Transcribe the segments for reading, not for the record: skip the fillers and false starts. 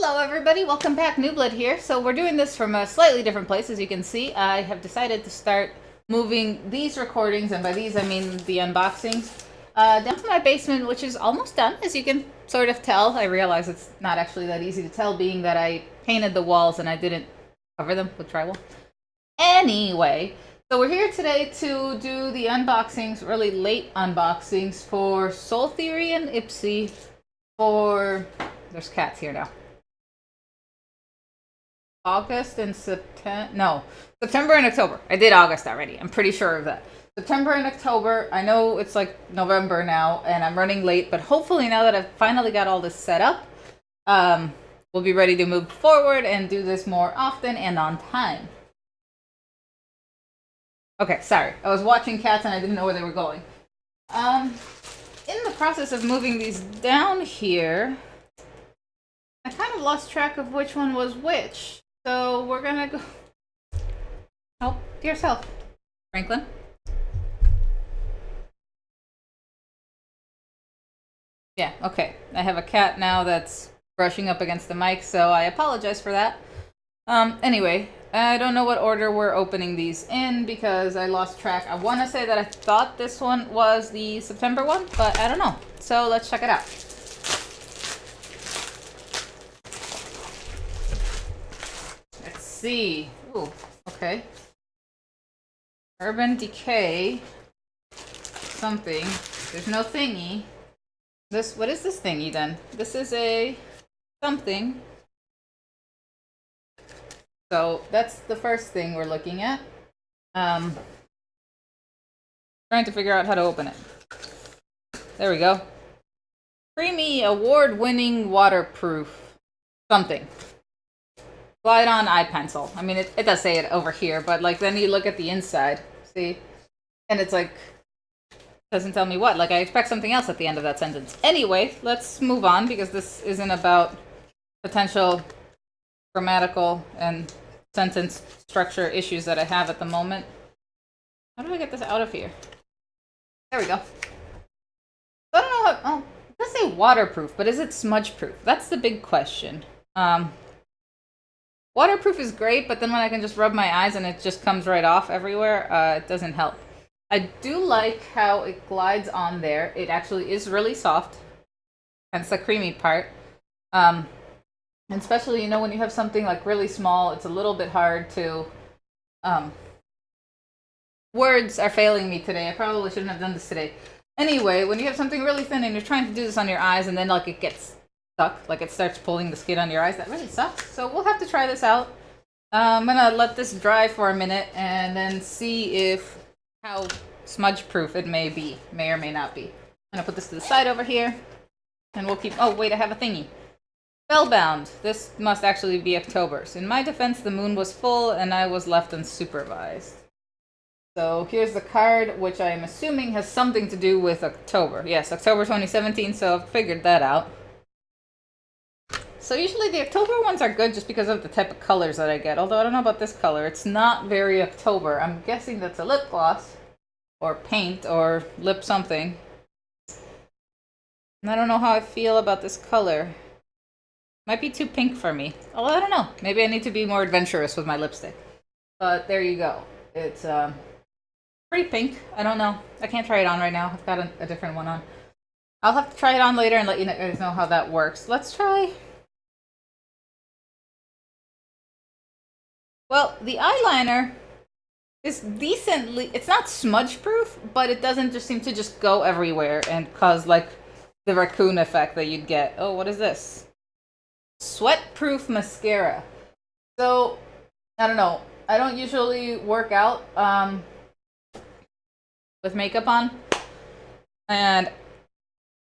Hello everybody, welcome back. Newblood here. So we're doing this from a slightly different place. As you can see, I have decided to start moving these recordings, and by these I mean the unboxings, down to my basement, which is almost done, as you can sort of tell. I realize it's not actually that easy to tell, being that I painted the walls and I didn't cover them with drywall. Anyway, so we're here today to do the unboxings, really late unboxings, for Soul Theory and Ipsy for... There's cats here now. August and September. No, September and October. I did August already. I'm pretty sure of that. September and October. I know it's like November now, and I'm running late, but hopefully now that I've finally got all this set up, we'll be ready to move forward and do this more often and on time. Okay, sorry. I was watching cats and I didn't know where they were going. In the process of moving these down here, I kind of lost track of which one was which. So we're gonna go... Help yourself, Franklin. Yeah, okay. I have a cat now that's brushing up against the mic, so I apologize for that. Anyway, I don't know what order we're opening these in because I lost track. I want to say that I thought this one was the September one, but I don't know. So let's check it out. See. Ooh, okay. Urban Decay. Something. There's no thingy. What is this thingy then? This is a something. So that's the first thing we're looking at. Trying to figure out how to open it. There we go. Creamy, award-winning, waterproof something. Glide-on eye pencil. I mean, it does say it over here, but like then you look at the inside, see? And it's like, doesn't tell me what. Like I expect something else at the end of that sentence. Anyway, let's move on because this isn't about potential grammatical and sentence structure issues that I have at the moment. How do I get this out of here? There we go. I don't know how, oh, it does say waterproof, but is it smudge proof? That's the big question. Waterproof is great, but then when I can just rub my eyes and it just comes right off everywhere, it doesn't help. I do like how it glides on there. It actually is really soft. That's the creamy part. And especially, you know, when you have something like really small, it's a little bit hard to... words are failing me today. I probably shouldn't have done this today. Anyway, when you have something really thin and you're trying to do this on your eyes and then like it gets... stuck, like it starts pulling the skin on your eyes. That really sucks. So we'll have to try this out. I'm gonna let this dry for a minute and then see if how smudge proof it may or may not be. I'm gonna put this to the side over here and we'll keep... Oh wait, I have a thingy. Spellbound. This must actually be October's. In my defense, the moon was full and I was left unsupervised. So here's the card, which I am assuming has something to do with October. Yes, October 2017, so I've figured that out. So usually the October ones are good just because of the type of colors that I get. Although I don't know about this color. It's not very October. I'm guessing that's a lip gloss or paint or lip something. And I don't know how I feel about this color. Might be too pink for me. Although I don't know. Maybe I need to be more adventurous with my lipstick. But there you go. It's pretty pink. I don't know. I can't try it on right now. I've got a different one on. I'll have to try it on later and let you guys know how that works. Let's try... Well, the eyeliner is decently... It's not smudge-proof, but it doesn't just seem to just go everywhere and cause, like, the raccoon effect that you'd get. Oh, what is this? Sweat-proof mascara. So, I don't know. I don't usually work out with makeup on. And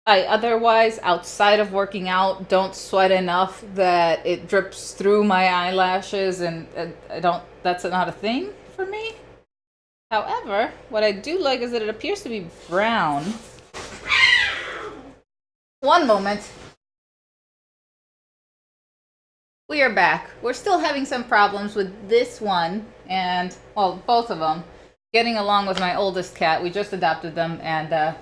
I otherwise, outside of working out, don't sweat enough that it drips through my eyelashes, and I don't... That's not a thing for me. However, what I do like is that it appears to be brown. One moment. We are back. We're still having some problems with this one, and, well, both of them, getting along with my oldest cat. We just adopted them, and,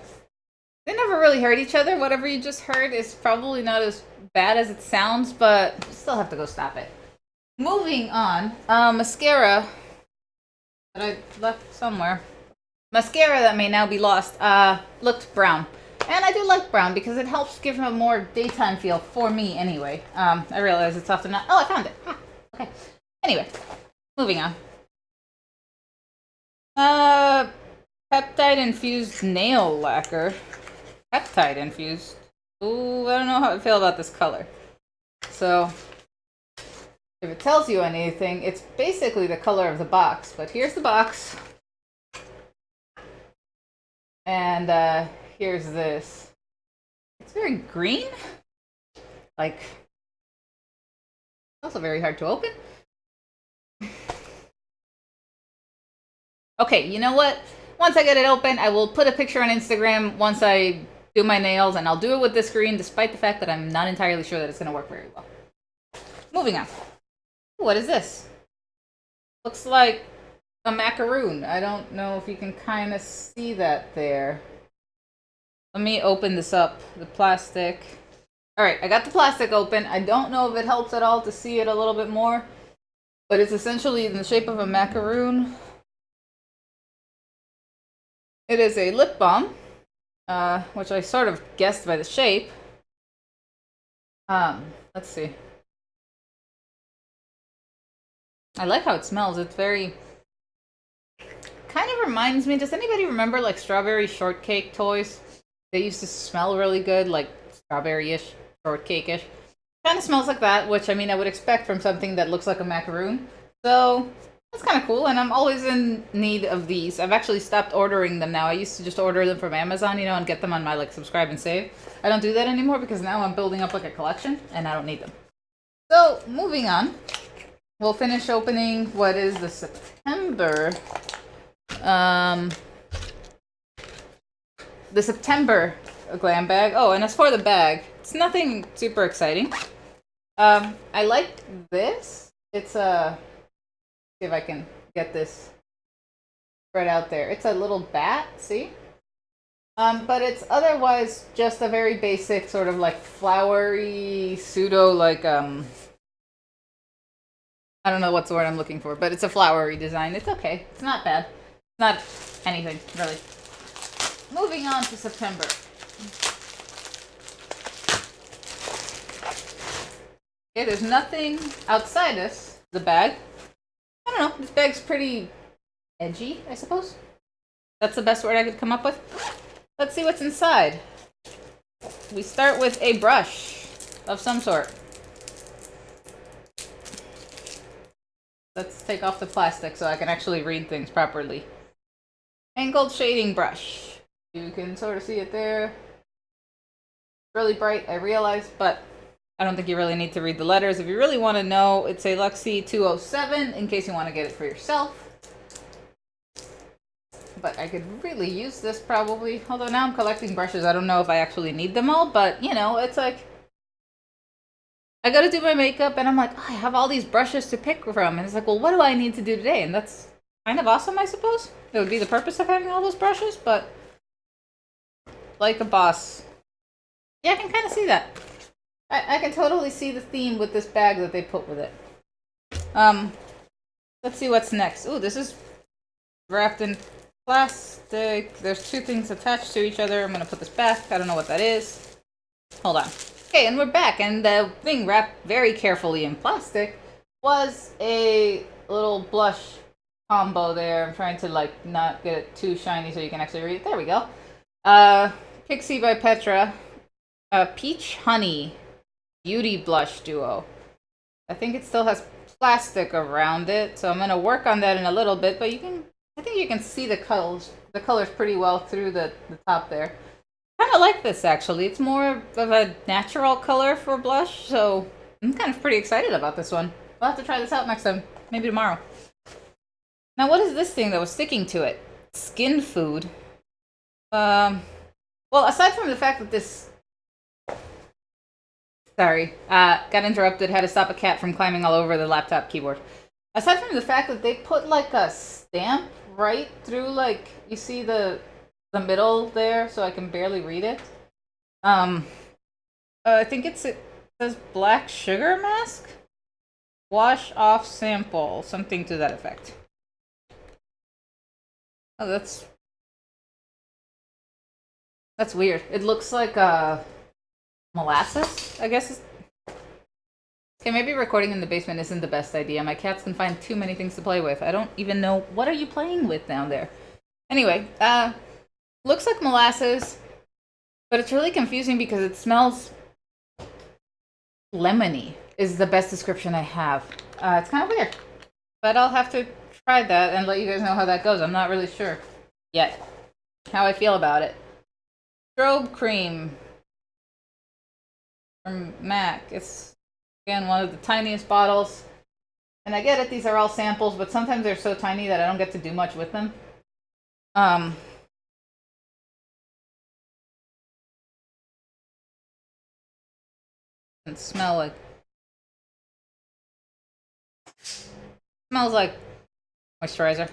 they never really hurt each other. Whatever you just heard is probably not as bad as it sounds, but still have to go stop it. Moving on, mascara that I left somewhere. Mascara that may now be lost, looked brown. And I do like brown because it helps give a more daytime feel, for me anyway. I realize it's often not... Oh, I found it. Ah, okay. Anyway, moving on. Peptide-infused nail lacquer. Peptide-infused. Ooh, I don't know how I feel about this color. So, if it tells you anything, it's basically the color of the box. But here's the box. And, here's this. It's very green. Like, also very hard to open. Okay, you know what? Once I get it open, I will put a picture on Instagram once I do my nails, and I'll do it with this green, despite the fact that I'm not entirely sure that it's going to work very well. Moving on. What is this? Looks like a macaroon. I don't know if you can kind of see that there. Let me open this up. The plastic. Alright, I got the plastic open. I don't know if it helps at all to see it a little bit more, but it's essentially in the shape of a macaroon. It is a lip balm, which I sort of guessed by the shape. Let's see. I like how it smells. It's very... kind of reminds me... Does anybody remember, like, strawberry shortcake toys? They used to smell really good, like strawberry-ish, shortcake-ish. Kind of smells like that, which, I mean, I would expect from something that looks like a macaroon. So... that's kind of cool, and I'm always in need of these. I've actually stopped ordering them now. I used to just order them from Amazon, you know, and get them on my, like, subscribe and save. I don't do that anymore because now I'm building up, like, a collection, and I don't need them. So, moving on. We'll finish opening what is the September... the September glam bag. Oh, and as for the bag, it's nothing super exciting. I like this. It's a... see if I can get this spread out there. It's a little bat, see? But it's otherwise just a very basic sort of like flowery pseudo like I don't know what's the word I'm looking for, but it's a flowery design. It's okay. It's not bad. It's not anything, really. Moving on to September. Okay, there's nothing outside this, the bag. I don't know, this bag's pretty edgy, I suppose. That's the best word I could come up with. Let's see what's inside. We start with a brush of some sort. Let's take off the plastic so I can actually read things properly. Angled shading brush. You can sort of see it there. Really bright, I realize, but I don't think you really need to read the letters. If you really want to know, it's a Luxie 207 in case you want to get it for yourself. But I could really use this probably. Although now I'm collecting brushes. I don't know if I actually need them all, but you know, it's like I gotta do my makeup and I'm like, oh, I have all these brushes to pick from. And it's like, well, what do I need to do today? And that's kind of awesome, I suppose. It would be the purpose of having all those brushes, but like a boss. Yeah, I can kind of see that. I can totally see the theme with this bag that they put with it. Let's see what's next. Ooh, this is wrapped in plastic. There's two things attached to each other. I'm gonna put this back. I don't know what that is. Hold on. Okay, and we're back. And the thing wrapped very carefully in plastic was a little blush combo there. I'm trying to like not get it too shiny so you can actually read it. There we go. Pixie by Petra. Peach Honey Beauty Blush Duo. I think it still has plastic around it, so I'm gonna work on that in a little bit, but I think you can see the colors pretty well through the top there. Kind of like this actually. It's more of a natural color for blush, so I'm kind of pretty excited about this one. I'll have to try this out next time, maybe tomorrow. Now what is this thing that was sticking to it? Skin food. Well, aside from the fact that this... Sorry, got interrupted, had to stop a cat from climbing all over the laptop keyboard. Aside from the fact that they put like a stamp right through, like, you see the middle there, so I can barely read it. I think it's a says black sugar mask? Wash off sample. Something to that effect. Oh, that's weird. It looks like molasses, I guess. Okay, maybe recording in the basement isn't the best idea. My cats can find too many things to play with. I don't even know. What are you playing with down there? Anyway, looks like molasses, but it's really confusing because it smells lemony is the best description I have. It's kind of weird, but I'll have to try that and let you guys know how that goes. I'm not really sure yet how I feel about it. Strobe cream from MAC. It's, again, one of the tiniest bottles. And I get it, these are all samples, but sometimes they're so tiny that I don't get to do much with them. And smells like moisturizer.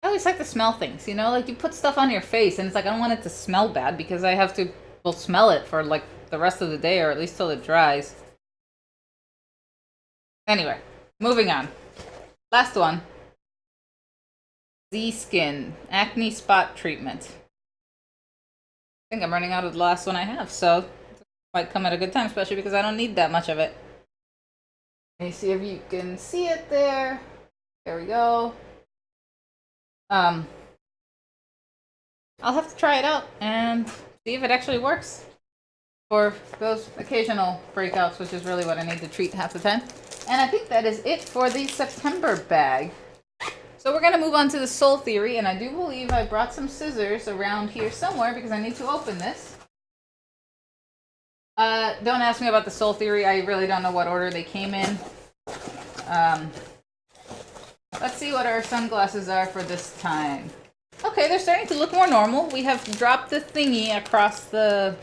I always like to smell things, you know? Like, you put stuff on your face, and it's like, I don't want it to smell bad, because I have to, well, smell it for, like, the rest of the day, or at least till it dries. Anyway, moving on. Last one. Z-Skin Acne Spot Treatment. I think I'm running out of the last one I have, so it might come at a good time, especially because I don't need that much of it. Let me see if you can see it there. There we go. I'll have to try it out and see if it actually works for those occasional breakouts, which is really what I need to treat half the time. And I think that is it for the September bag. So we're going to move on to the Soul Theory, and I do believe I brought some scissors around here somewhere because I need to open this. Don't ask me about the Soul Theory. I really don't know what order they came in. Let's see what our sunglasses are for this time. Okay, they're starting to look more normal. We have dropped the thingy across the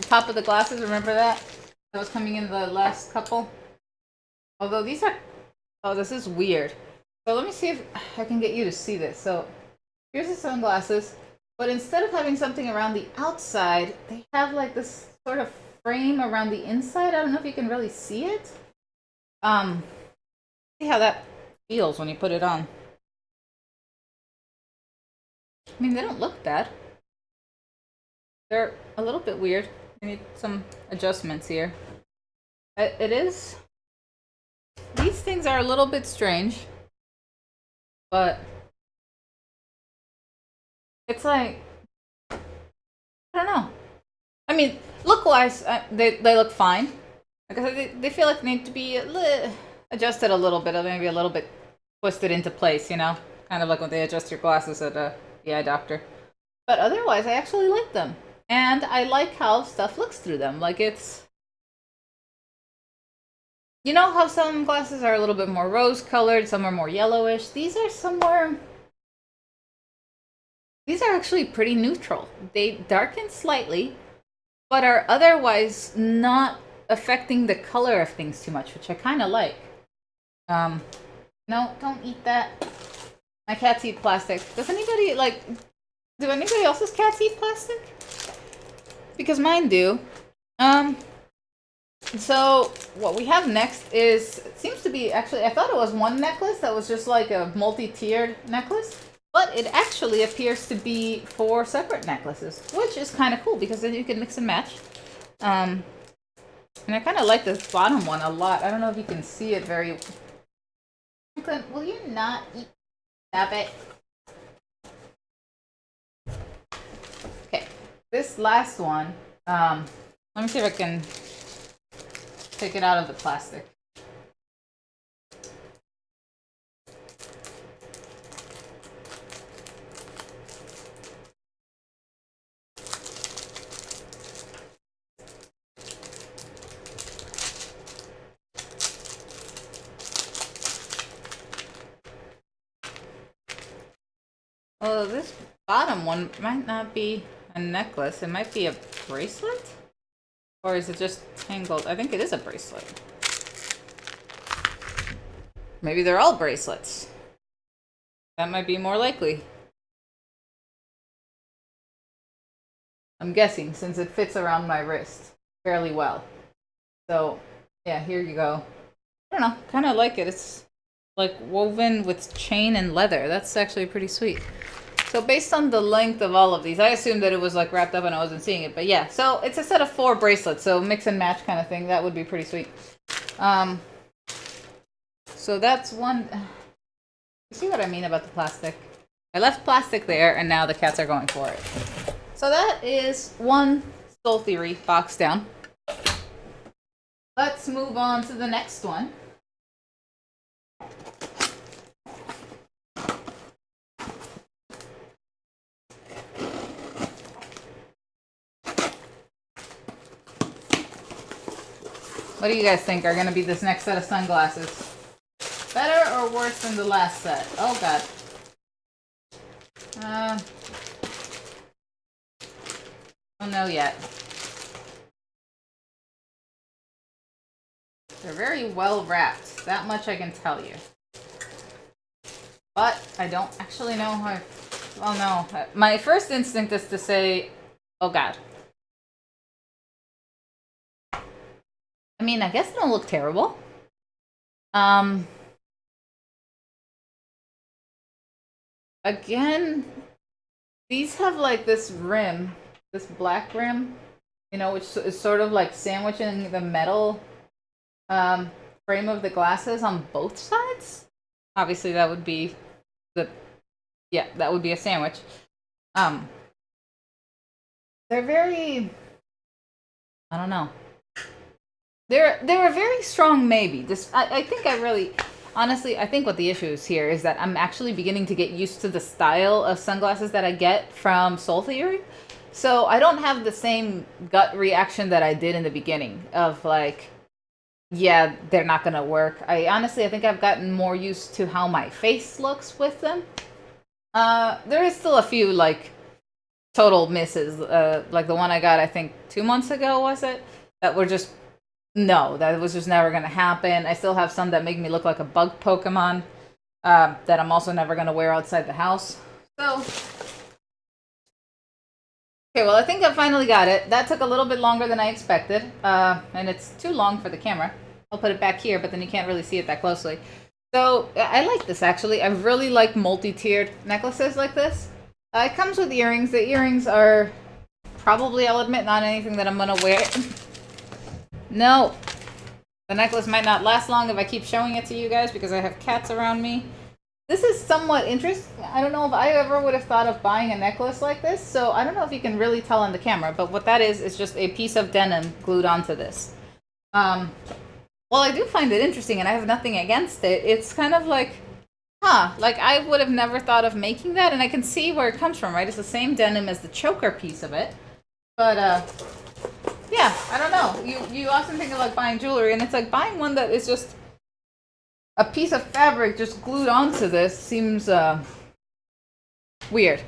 top of the glasses. Remember that? That was coming in the last couple. Although these are... Oh, this is weird. So let me see if I can get you to see this. So here's the sunglasses. But instead of having something around the outside, they have like this sort of frame around the inside. I don't know if you can really see it. See how that feels when you put it on. I mean, they don't look bad. They're a little bit weird. I need some adjustments here. It is... These things are a little bit strange. But... It's like... I don't know. I mean, look-wise, they look fine. Because they feel like they need to be adjusted a little bit, or maybe a little bit twisted into place, you know? Kind of like when they adjust your glasses at the eye doctor. But otherwise, I actually like them. And I like how stuff looks through them. Like, it's... You know how some glasses are a little bit more rose-colored, some are more yellowish? These are somewhere... These are actually pretty neutral. They darken slightly, but are otherwise not affecting the color of things too much, which I kind of like. No, don't eat that. My cats eat plastic. Does anybody, like... Do anybody else's cats eat plastic? Because mine do. So, what we have next is... It seems to be... Actually, I thought it was one necklace that was just like a multi-tiered necklace. But it actually appears to be 4 separate necklaces, which is kind of cool because then you can mix and match. And I kind of like this bottom one a lot. I don't know if you can see it very... Franklin, will you not eat? Stop it. Okay, this last one, let me see if I can take it out of the plastic. Well, this bottom one might not be a necklace. It might be a bracelet? Or is it just tangled? I think it is a bracelet. Maybe they're all bracelets. That might be more likely. I'm guessing, since it fits around my wrist fairly well. So, yeah, here you go. I don't know, kind of like it. It's like woven with chain and leather. That's actually pretty sweet. So based on the length of all of these, I assumed that it was like wrapped up and I wasn't seeing it. But yeah, so it's a set of 4 bracelets. So mix and match kind of thing. That would be pretty sweet. So that's one. You see what I mean about the plastic? I left plastic there and now the cats are going for it. So that is one Soul Theory box down. Let's move on to the next one. What do you guys think are going to be this next set of sunglasses? Better or worse than the last set? Oh god. Don't know yet. They're very well wrapped. That much I can tell you. But I don't actually know how. Oh no. My first instinct is to say, oh god. I mean, I guess they don't look terrible. Again, these have like this rim, this black rim, you know, which is sort of like sandwiching the metal frame of the glasses on both sides. Obviously, that would be that would be a sandwich. They're very, I don't know. They're a very strong maybe. This I think I really honestly I think what the issue is here is that I'm actually beginning to get used to the style of sunglasses that I get from Soul Theory. So I don't have the same gut reaction that I did in the beginning of like, yeah, they're not gonna work. I think I've gotten more used to how my face looks with them. There is still a few like total misses, like the one I got I think 2 months ago, was it? That were just no, that was just never gonna happen. I still have some that make me look like a bug Pokemon that I'm also never gonna wear outside the house. So okay, well I think I finally got it. That took a little bit longer than I expected, and it's too long for the camera. I'll put it back here, but then you can't really see it that closely. So I like this actually. I really like multi-tiered necklaces like this. It comes with earrings. The earrings are probably, I'll admit, not anything that I'm gonna wear. No, the necklace might not last long if I keep showing it to you guys because I have cats around me. This is somewhat interesting. I don't know if I ever would have thought of buying a necklace like this, so I don't know if you can really tell on the camera, but what that is just a piece of denim glued onto this. Well, I do find it interesting and I have nothing against it. It's kind of like, like I would have never thought of making that, and I can see where it comes from, right? It's the same denim as the choker piece of it, but yeah, I don't know. You often think of like buying jewelry, and it's like buying one that is just a piece of fabric just glued onto this seems weird.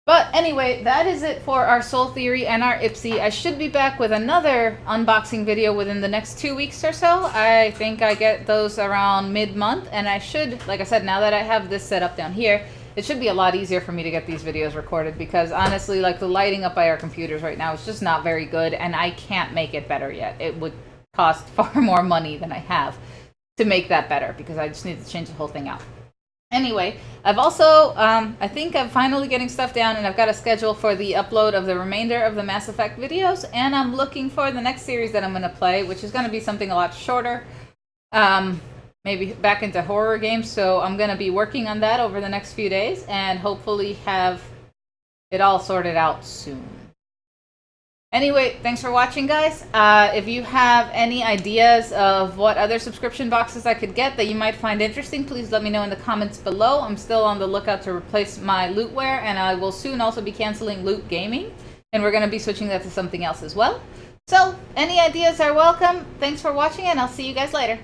But anyway, that is it for our Soul Theory and our Ipsy. I should be back with another unboxing video within the next 2 weeks or so. I think I get those around mid-month, and I should, like I said, now that I have this set up down here, it should be a lot easier for me to get these videos recorded because honestly, like the lighting up by our computers right now is just not very good, and I can't make it better yet. It would cost far more money than I have to make that better because I just need to change the whole thing out. Anyway, I've also, I think I'm finally getting stuff down, and I've got a schedule for the upload of the remainder of the Mass Effect videos, and I'm looking for the next series that I'm going to play, which is going to be something a lot shorter. Maybe back into horror games, so I'm going to be working on that over the next few days and hopefully have it all sorted out soon. Anyway, thanks for watching, guys. If you have any ideas of what other subscription boxes I could get that you might find interesting, please let me know in the comments below. I'm still on the lookout to replace my Lootware, and I will soon also be canceling Loot Gaming, and we're going to be switching that to something else as well. So, any ideas are welcome. Thanks for watching, and I'll see you guys later.